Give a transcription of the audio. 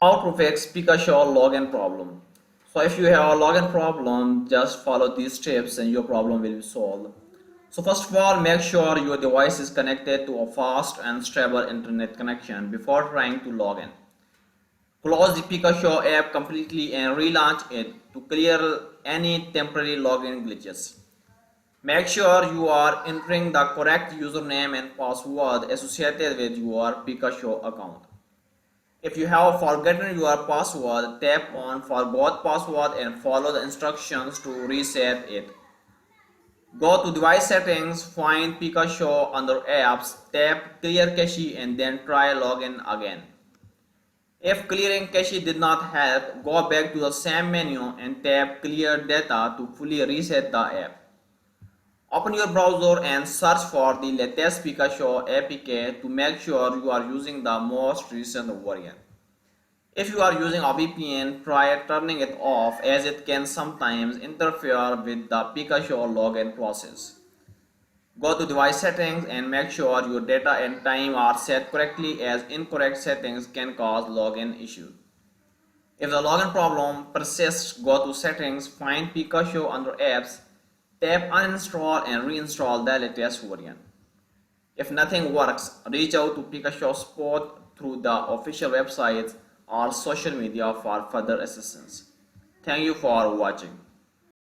How to fix Pikashow login problem. So if you have a login problem, just follow these steps and your problem will be solved. So first of all, make sure your device is connected to a fast and stable internet connection before trying to log in. Close the Pikashow app completely and relaunch it to clear any temporary login glitches. Make sure you are entering the correct username and password associated with your Pikashow account. If you have forgotten your password, tap on Forgot Password and follow the instructions to reset it. Go to Device Settings, find Pikashow under Apps, tap Clear Cache and then try login again. If clearing cache did not help, go back to the same menu and tap Clear Data to fully reset the app. Open your browser and search for the latest Pikashow APK to make sure you are using the most recent version. If you are using a VPN, try turning it off as it can sometimes interfere with the Pikashow login process. Go to device settings and make sure your data and time are set correctly as incorrect settings can cause login issues. If the login problem persists, go to settings, find Pikashow under apps, tap uninstall and reinstall the latest version. If nothing works, reach out to Pikashow support through the official website or social media for further assistance. Thank you for watching.